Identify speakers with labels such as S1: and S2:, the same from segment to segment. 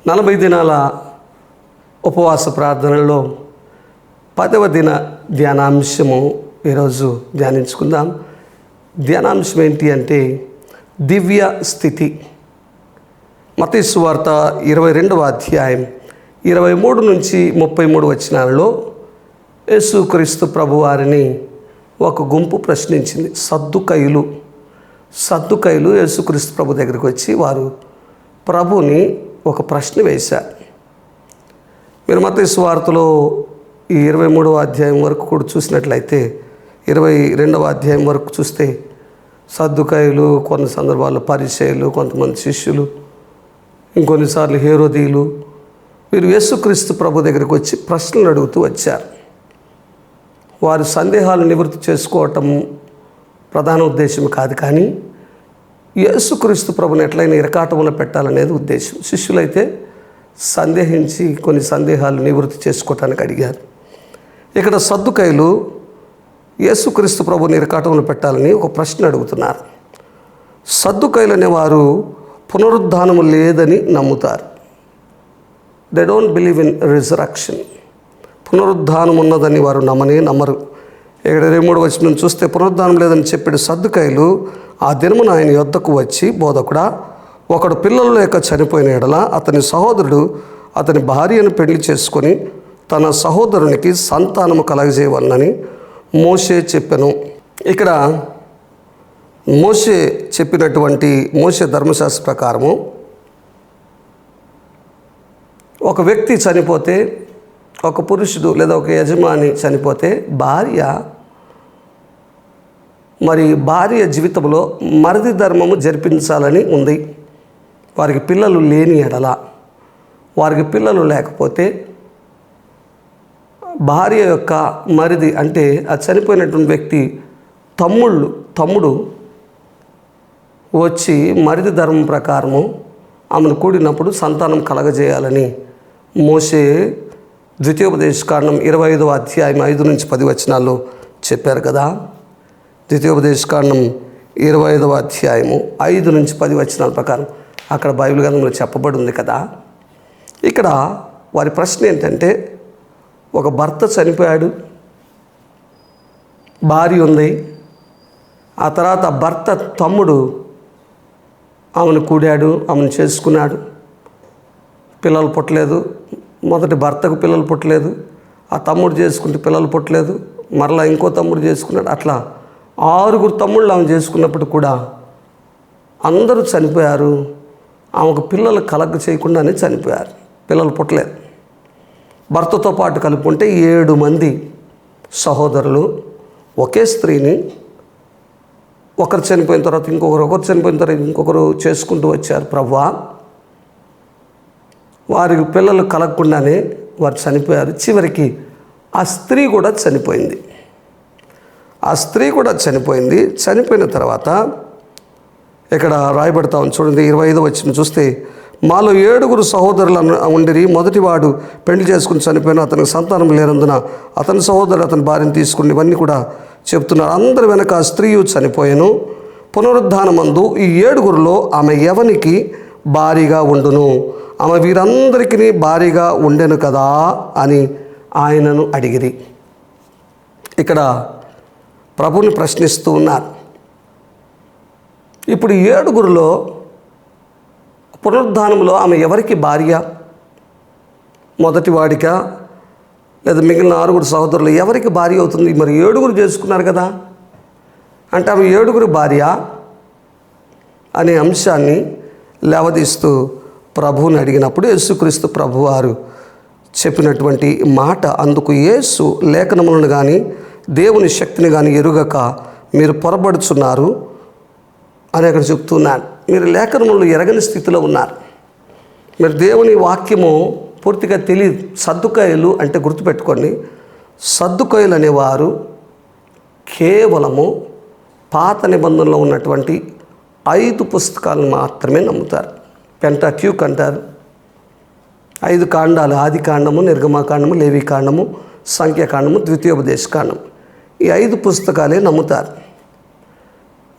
S1: 40 దినాల ఉపవాస ప్రార్థనలో 10వ దిన ధ్యానాంశము ఈరోజు ధ్యానించుకుందాం. ధ్యానాంశం ఏంటి అంటే దివ్య స్థితి. మత్తయి సువార్త 22వ అధ్యాయం 23 నుంచి 33 వచనాలలో యేసుక్రీస్తు ప్రభువారిని ఒక గుంపు ప్రశ్నించింది. సద్దుకయ్యులు యేసుక్రీస్తు ప్రభు దగ్గరికి వచ్చి వారు ప్రభుని ఒక ప్రశ్న వేశారు. మీరు మత్తయి సువార్తలో ఈ 23వ అధ్యాయం వరకు కూడా చూసినట్లయితే 22వ అధ్యాయం వరకు చూస్తే సద్దుకయ్యులు, కొన్ని సందర్భాల్లో పరిసయ్యులు, కొంతమంది శిష్యులు, ఇంకొన్నిసార్లు హేరోదీయులు వీరు యేసుక్రీస్తు ప్రభు దగ్గరికి వచ్చి ప్రశ్నలు అడుగుతూ వచ్చారు. వారి సందేహాలు నివృత్తి చేసుకోవటం ప్రధాన ఉద్దేశం కాదు, కానీ యేసుక్రీస్తు ప్రభుని ఎట్లయినా ఇరకాటంలో పెట్టాలనేది ఉద్దేశం. శిష్యులైతే సందేహించి కొన్ని సందేహాలు నివృత్తి చేసుకోవటానికి అడిగారు. ఇక్కడ సద్దుకయ్యులు యేసుక్రీస్తు ప్రభుని ఇరకాటంలో పెట్టాలని ఒక ప్రశ్న అడుగుతున్నారు. సద్దుకయ్యులు అనేవారు పునరుద్ధానము లేదని నమ్ముతారు. They don't believe in resurrection. పునరుద్ధానం ఉన్నదని వారు నమ్మరు. ఇక్కడ 23వ వచనం చూస్తే పునరుద్ధానం లేదని చెప్పాడు. సద్దుకయ్యులు ఆ దినమున ఆయన యొద్దకు వచ్చి, బోధకుడా, ఒకడు పిల్లలు లేక చనిపోయిన ఎడల అతని సహోదరుడు అతని భార్యను పెళ్లి చేసుకొని తన సహోదరునికి సంతానము కలగజేయవలనని మోషే చెప్పెను. ఇక్కడ మోషే చెప్పినటువంటి మోషే ధర్మశాస్త్ర ప్రకారము ఒక వ్యక్తి చనిపోతే, ఒక పురుషుడు లేదా ఒక యజమాని చనిపోతే భార్య జీవితంలో మరిది ధర్మము జరిపించాలని ఉంది. వారికి పిల్లలు లేని ఎడల, వారికి పిల్లలు లేకపోతే భార్య యొక్క మరిది అంటే ఆ చనిపోయినటువంటి వ్యక్తి తమ్ముడు వచ్చి మరిది ధర్మం ప్రకారము ఆమెను కూడినప్పుడు సంతానం కలగజేయాలని మోషే ద్వితీయోపదేశకాండం 25వ అధ్యాయం 5 నుంచి 10 వచనాల్లో చెప్పారు కదా. ద్వితీయోపదేశకాండం 25వ అధ్యాయము 5 నుంచి 10 వచనాల ప్రకారం అక్కడ బైబిల్ గ్రంథంలో చెప్పబడి ఉంది కదా. ఇక్కడ వారి ప్రశ్న ఏంటంటే, ఒక భర్త చనిపోయాడు, భార్య ఉంది, ఆ తర్వాత భర్త తమ్ముడు ఆమెను కూడాడు, ఆమెను చేసుకున్నాడు, పిల్లలు పుట్టలేదు. మొదటి భర్తకు పిల్లలు పుట్టలేదు, ఆ తమ్ముడు చేసుకుంటే పిల్లలు పుట్టలేదు, మరలా ఇంకో తమ్ముడు చేసుకున్నాడు. అట్లా 6 తమ్ముళ్ళు ఆమె చేసుకున్నప్పుడు కూడా అందరూ చనిపోయారు. ఆమెకు పిల్లలు కలగ చేయకుండానే చనిపోయారు, పిల్లలు పుట్టలేదు. భర్తతో పాటు కలుపుకుంటే 7 మంది సహోదరులు ఒకే స్త్రీని ఒకరు చనిపోయిన తర్వాత ఒకరు చనిపోయిన తర్వాత ఇంకొకరు చేసుకుంటూ వచ్చారు. ప్రభువా, వారికి పిల్లలు కలగకుండానే వారు చనిపోయారు. చివరికి ఆ స్త్రీ కూడా చనిపోయింది. చనిపోయిన తర్వాత ఇక్కడ రాయబడతా ఉంది చూడండి, 25వ వచనం చూస్తే, మాలో 7 సహోదరులు ఉండిరి. మొదటివాడు పెళ్లి చేసుకుని చనిపోయిన, అతనికి సంతానం లేనందున అతని సహోదరుడు అతని భార్యను తీసుకుని, ఇవన్నీ కూడా చెప్తున్నారు. అందరి వెనక ఆ స్త్రీయు చనిపోయాను. పునరుద్ధానమందు ఈ 7 ఆమె ఎవనికి భారీగా ఉండును? ఆమె వీరందరికీ భారీగా ఉండెను కదా అని ఆయనను అడిగిరి. ఇక్కడ ప్రభుని ప్రశ్నిస్తూ ఉన్నారు. ఇప్పుడు 7 పునరుద్ధానంలో ఆమె ఎవరికి భార్య? మొదటి వాడికా లేదా మిగిలిన 6 సహోదరులు ఎవరికి భార్య అవుతుంది? మరి 7 చేసుకున్నారు కదా, అంటే ఆమె 7 భార్య అనే అంశాన్ని లేవదీస్తూ ప్రభువుని అడిగినప్పుడు యేసుక్రీస్తు ప్రభువారు చెప్పినటువంటి మాట, అందుకు యేసు, లేఖనములను కానీ దేవుని శక్తిని కానీ ఎరుగక మీరు పొరబడుచున్నారు అని అక్కడ చెప్తున్నాను. మీరు లేఖనములను ఎరగని స్థితిలో ఉన్నారు. మీరు దేవుని వాక్యము పూర్తిగా తెలియదు. సద్దుకయ్యులు అంటే గుర్తుపెట్టుకోండి, సద్దుకయ్యులు అనేవారు కేవలము పాత నిబంధనలో ఉన్నటువంటి 5 పుస్తకాలను మాత్రమే నమ్ముతారు. పెంటాట్యూక్ అంటారు. 5 కాండాలు, ఆది కాండము, నిర్గమకాండము, లేవి కాండము, సంఖ్యాకాండము, ద్వితీయోపదేశకాండము, ఈ 5 పుస్తకాలే నమ్ముతారు.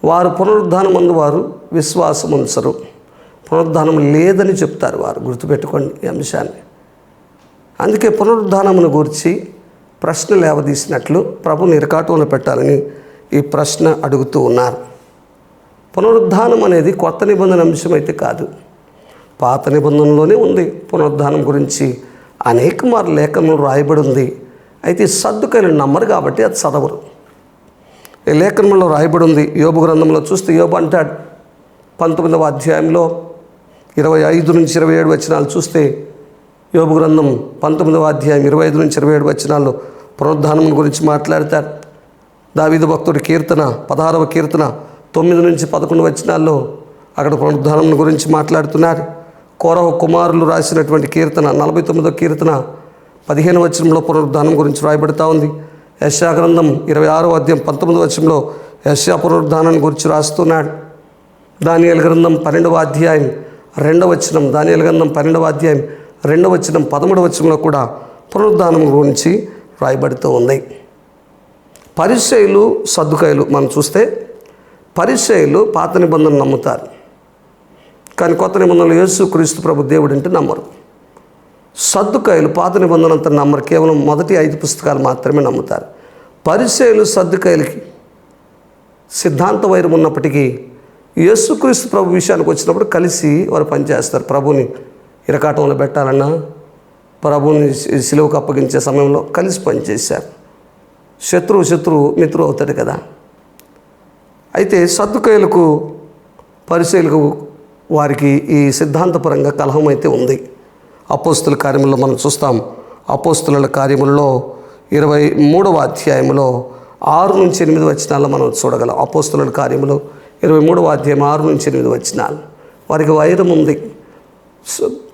S1: వారు పునరుద్ధానమందు వారు విశ్వాసం ఉంచరు. పునరుద్ధానం లేదని చెప్తారు వారు. గుర్తుపెట్టుకోండి ఈ అంశాన్ని. అందుకే పునరుద్ధానమును గురించి ప్రశ్న లేవదీసినట్లు ప్రభుని ఇరకాటంలో పెట్టాలని ఈ ప్రశ్న అడుగుతూ ఉన్నారు. పునరుద్ధానం అనేది కొత్త నిబంధన అంశం అయితే కాదు, పాత నిబంధనలోనే ఉంది. పునరుద్ధానం గురించి అనేక మార్లు లేఖనంలో రాయబడి ఉంది. అయితే సద్దుకైలు నమ్మరు కాబట్టి అది చదవరు. ఈ లేఖనంలో రాయబడి ఉంది. యోబు గ్రంథంలో చూస్తే యోబు అంటాడు 19వ అధ్యాయంలో 25 నుంచి 27 వచనాలు చూస్తే, యోబు గ్రంథం 19వ అధ్యాయం 25 నుంచి 27 వచనాల్లో పునరుద్ధానం గురించి మాట్లాడతారు. దావీదు భక్తుడి కీర్తన 16వ కీర్తన 9 నుంచి 11 వచనాల్లో అక్కడ పునరుద్ధానం గురించి మాట్లాడుతున్నారు. కోరహ కుమారులు రాసినటువంటి కీర్తన 49వ కీర్తన 15వ వచనంలో పునరుద్ధానం గురించి రాయబడుతూ ఉంది. యెషయా గ్రంథం 26వ అధ్యాయం 19వ వచనంలో యెషయా పునరుద్ధానం గురించి రాస్తున్నాడు. దానియేలు గ్రంథం 12వ అధ్యాయం 2వ వచనం, దానియేలు గ్రంథం 12వ అధ్యాయం 2వ వచనం 13వ వచనంలో కూడా పునరుద్ధానం గురించి రాయబడుతూ ఉంది. పరిసయ్యులు సద్దుకాయలు మనం చూస్తే, పరిసయ్యులు పాత నిబంధనలు నమ్ముతారు, కానీ కొత్త నిబంధనలు యేసుక్రీస్తు ప్రభు దేవుడు అంటే నమ్మరు. సద్దుకాయలు పాత నిబంధన అంతా నమ్మరు, కేవలం మొదటి 5 పుస్తకాలు మాత్రమే నమ్ముతారు. పరిసయ్యులు సద్దుకాయలకి సిద్ధాంత వైరం ఉన్నప్పటికీ యేసుక్రీస్తు ప్రభు విషయానికి వచ్చినప్పుడు కలిసి వారు పనిచేస్తారు. ప్రభుని ఇరకాటంలో పెట్టాలన్నా, ప్రభుని సిలువకు అప్పగించే సమయంలో కలిసి పనిచేశారు. శత్రువు మిత్రువు అవుతాడు కదా. అయితే సద్దుకాయలకు పరిసయ్యులకు వారికి ఈ సిద్ధాంతపరంగా కలహం అయితే ఉంది. అపోస్తుల కార్యముల్లో మనం చూస్తాం. అపోస్తుల కార్యముల్లో 23వ అధ్యాయంలో 6 నుంచి 8 వచనాల్లో మనం చూడగలం. అపోస్తుల కార్యములో 23వ అధ్యాయం 6 నుంచి 8 వచనాలు. వారికి వైరం ఉంది.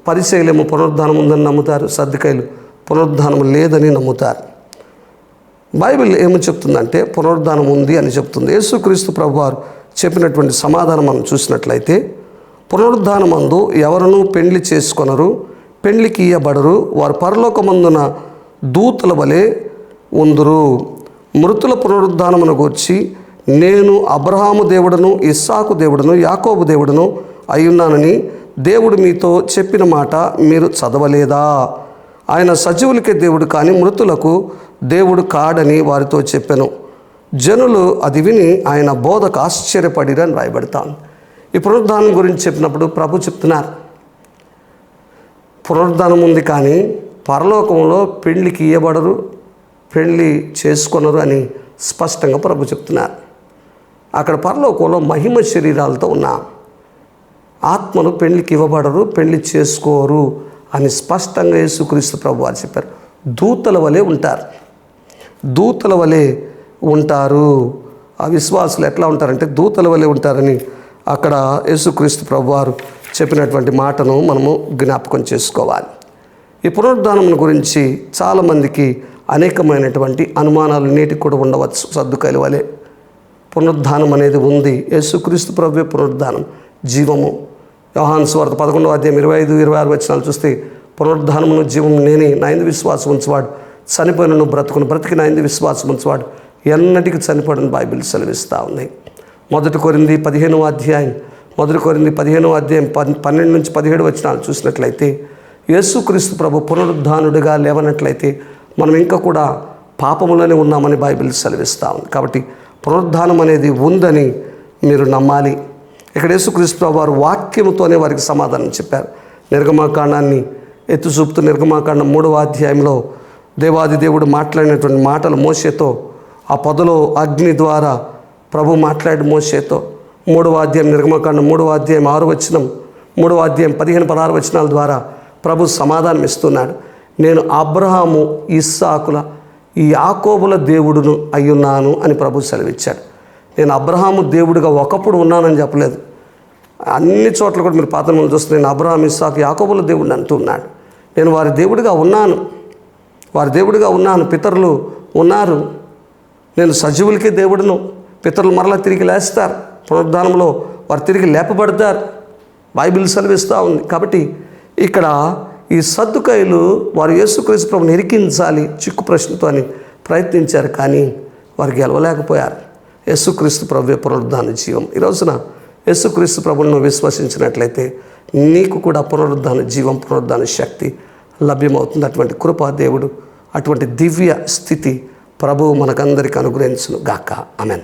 S1: పరిసయ్యులేమో పునరుద్ధానం ఉందని నమ్ముతారు, సద్దుకాయలు పునరుద్ధానం లేదని నమ్ముతారు. బైబిల్ ఏమని చెప్తుందంటే పునరుద్ధానం ఉంది అని చెప్తుంది. యేసుక్రీస్తు ప్రభువారు చెప్పినటువంటి సమాధానం మనం చూసినట్లయితే, పునరుద్ధానమందు ఎవరునూ పెండ్లి చేసుకొనరు, పెండ్లికి ఇయ్యబడరు, వారు పరలోకమందున దూతల వలె ఉందురు. మృతుల పునరుద్ధానమును గూర్చి నేను అబ్రహాము దేవుడను, ఇస్సాకు దేవుడను, యాకోబు దేవుడను అయ్యున్నానని దేవుడు మీతో చెప్పిన మాట మీరు చదవలేదా? ఆయన సజీవులకే దేవుడు కానీ మృతులకు దేవుడు కాడని వారితో చెప్పెను. జనులు అది విని ఆయన బోధకు ఆశ్చర్యపడిరని రాయబడతాను. ఈ పునరుద్ధానం గురించి చెప్పినప్పుడు ప్రభు చెప్తున్నారు, పునరుద్ధానం ఉంది కానీ పరలోకంలో పెండ్లికి ఇయ్యబడరు, పెళ్లి చేసుకొనరు అని స్పష్టంగా ప్రభు చెప్తున్నారు. అక్కడ పరలోకంలో మహిమ శరీరాలతో ఉన్న ఆత్మను పెళ్లికి ఇవ్వబడరు, పెళ్లి చేసుకోరు అని స్పష్టంగా యేసుక్రీస్తు ప్రభు వారు చెప్పారు. దూతల వలె ఉంటారు, దూతల వలె ఉంటారు. ఆ విశ్వాసులు ఎట్లా ఉంటారంటే దూతల వలె ఉంటారని అక్కడ యేసుక్రీస్తు ప్రభు వారు చెప్పినటువంటి మాటను మనము జ్ఞాపకం చేసుకోవాలి. ఈ పునరుద్ధానం గురించి చాలామందికి అనేకమైనటువంటి అనుమానాలు నేటికి కూడా ఉండవచ్చు. సద్దుకాయల వలె పునరుద్ధానం అనేది ఉంది. యేసుక్రీస్తు ప్రభువే పునరుద్ధానం, జీవము. యోహాను సువార్త 11వ అధ్యాయం 25-26 వచనాలు చూస్తే, పునరుద్ధానమును జీవము నేనే, నా యందు విశ్వాసం ఉంచువాడు చనిపోయినను బ్రతుకును, బ్రతికి నా యందు విశ్వాసం ఉంచువాడు ఎన్నటికీ చనిపోడని బైబిల్ సెలవిస్తూ ఉంది. 1 కొరింథీ 15వ అధ్యాయం 12 నుంచి 17 వచనాలు చూసినట్లయితే, యేసుక్రీస్తు ప్రభు పునరుద్ధానుడిగా లేవనట్లయితే మనం ఇంకా కూడా పాపములోనే ఉన్నామని బైబిల్ సెలవిస్తూ ఉంది. కాబట్టి పునరుద్ధానం అనేది ఉందని మీరు నమ్మాలి. ఇక్కడ యేసుక్రీస్తు ప్రభు వారు వాక్యముతోనే వారికి సమాధానం చెప్పారు. నిర్గమాకాండాన్ని ఎత్తు చూపుతూ నిర్గమాకాండం 3వ అధ్యాయంలో దేవాది దేవుడు మాట్లాడినటువంటి మాటలు మోషేతో, ఆ పొదలో అగ్ని ద్వారా ప్రభు మాట్లాడి మోషేతో, 3వ అధ్యాయం నిర్గమాకాండం 3వ అధ్యాయం 6 వచనం, 3వ అధ్యాయం 15-16 వచనాల ద్వారా ప్రభు సమాధానం ఇస్తున్నాడు. నేను అబ్రహాము, ఇస్సాకుల, ఈ యాకోబుల దేవుడును అయ్యున్నాను అని ప్రభు సెలవిచ్చాడు. నేను అబ్రహాము దేవుడిగా ఒకప్పుడు ఉన్నానని చెప్పలేదు. అన్ని చోట్ల కూడా మీరు పాత్రలు చూస్తే నేను అబ్రహాం, ఇస్సాకు, యాకోబుల దేవుడిని అంటున్నాడు. నేను వారి దేవుడిగా ఉన్నాను, వారి దేవుడిగా ఉన్నాను. పితరులు ఉన్నారు, నేను సజీవులకి దేవుడును. పితరులు మరలా తిరిగి లేస్తారు, పునరుద్ధానంలో వారు తిరిగి లేపబడతారు, బైబిల్ సెలవిస్తూ ఉంది. కాబట్టి ఇక్కడ ఈ సద్దుకాయలు వారు యేసుక్రీస్తు ప్రభుని ఇరికించాలి చిక్కు ప్రశ్నతో అని ప్రయత్నించారు, కానీ వారు గెలవలేకపోయారు. యేసుక్రీస్తు ప్రభువే పునరుద్ధాన జీవం. ఈ రోజున యేసుక్రీస్తు ప్రభువును విశ్వసించినట్లయితే నీకు కూడా పునరుద్ధాన జీవం, పునరుద్ధాన శక్తి లభ్యమవుతుంది. అటువంటి కృపా దేవుడు, అటువంటి దివ్య స్థితి ప్రభువు మనకందరికీ అనుగ్రహించును గాక. ఆమెన్.